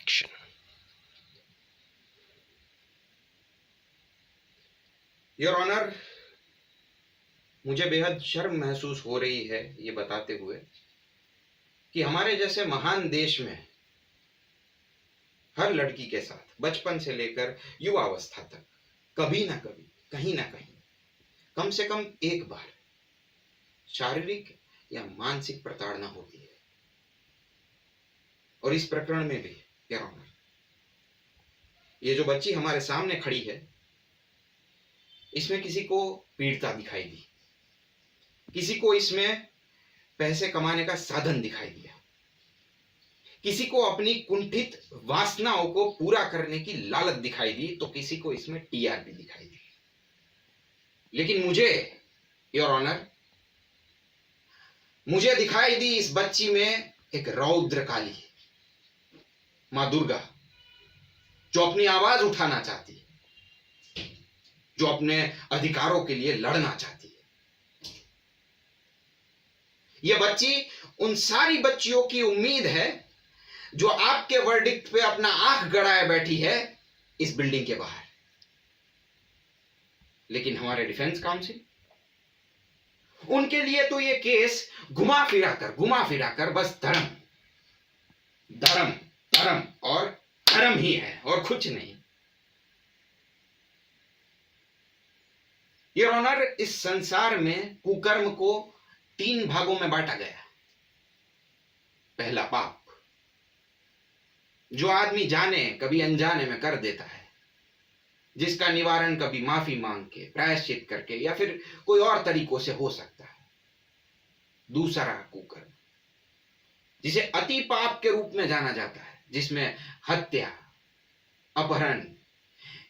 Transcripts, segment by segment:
Action. Your honour, मुझे बेहद शर्म महसूस हो रही है ये बताते हुए कि हमारे जैसे महान देश में हर लड़की के साथ बचपन से लेकर युवावस्था तक कभी ना कभी, कहीं ना कहीं, कम से कम एक बार शारीरिक या मानसिक प्रताड़ना होती है। और इस प्रकरण में भी योर ऑनर, ये जो बच्ची हमारे सामने खड़ी है, इसमें किसी को पीड़िता दिखाई दी, किसी को इसमें पैसे कमाने का साधन दिखाई दिया, किसी को अपनी कुंठित वासनाओं को पूरा करने की लालच दिखाई दी, तो किसी को इसमें टीआरपी दिखाई दी। लेकिन मुझे योर ऑनर, मुझे दिखाई दी इस बच्ची में एक रौद्र काली मां दुर्गा, जो अपनी आवाज उठाना चाहती है, जो अपने अधिकारों के लिए लड़ना चाहती है। यह बच्ची उन सारी बच्चियों की उम्मीद है जो आपके वर्डिक्ट पे अपना आंख गड़ाए बैठी है इस बिल्डिंग के बाहर। लेकिन हमारे डिफेंस काउंसिल, उनके लिए तो यह केस घुमा फिरा कर बस धर्म धर्म धर्म और धर्म ही है और कुछ नहीं। योर ऑनर, इस संसार में कुकर्म को 3 भागों में बांटा गया। पहला पाप, जो आदमी जाने कभी अनजाने में कर देता है, जिसका निवारण कभी माफी मांग के, प्रायश्चित करके या फिर कोई और तरीकों से हो सकता है। दूसरा कुकर्म, जिसे अति पाप के रूप में जाना जाता है, जिसमें हत्या, अपहरण,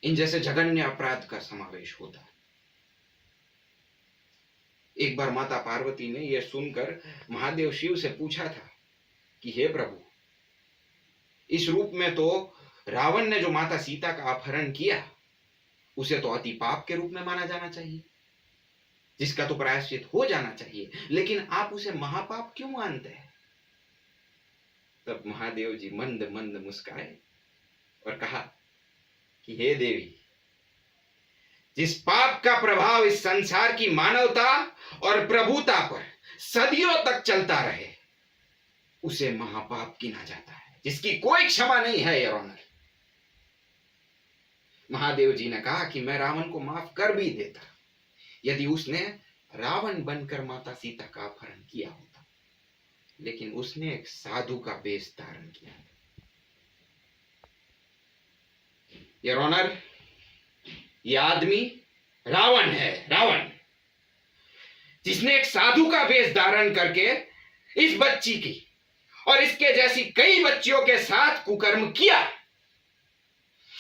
इन जैसे जघन्य अपराध का समावेश होता है। एक बार माता पार्वती ने यह सुनकर महादेव शिव से पूछा था कि हे प्रभु, इस रूप में तो रावण ने जो माता सीता का अपहरण किया, उसे तो अति पाप के रूप में माना जाना चाहिए, जिसका तो प्रायश्चित हो जाना चाहिए, लेकिन आप उसे महापाप क्यों मानते हैं? तब महादेव जी मंद मंद मुस्काए और कहा कि हे देवी, जिस पाप का प्रभाव इस संसार की मानवता और प्रभुता पर सदियों तक चलता रहे, उसे महापाप गिना जाता है, जिसकी कोई क्षमा नहीं है योर ऑनर। महादेव जी ने कहा कि मैं रावण को माफ कर भी देता यदि उसने रावण बनकर माता सीता का अपहरण किया होता, लेकिन उसने एक साधु का वेश धारण किया। योर ऑनर, यह आदमी रावण है, रावण, जिसने एक साधु का वेश धारण करके इस बच्ची की और इसके जैसी कई बच्चियों के साथ कुकर्म किया।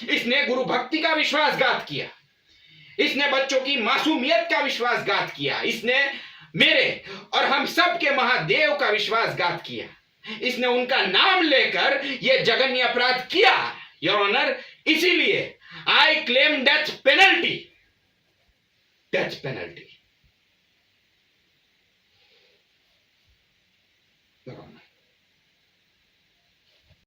इसने गुरु भक्ति का विश्वासघात किया, इसने बच्चों की मासूमियत का विश्वासघात किया, इसने मेरे और हम सब के महादेव का विश्वासघात किया, इसने उनका नाम लेकर यह जघन्य अपराध किया योर ऑनर। इसीलिए आई क्लेम डेथ पेनल्टी।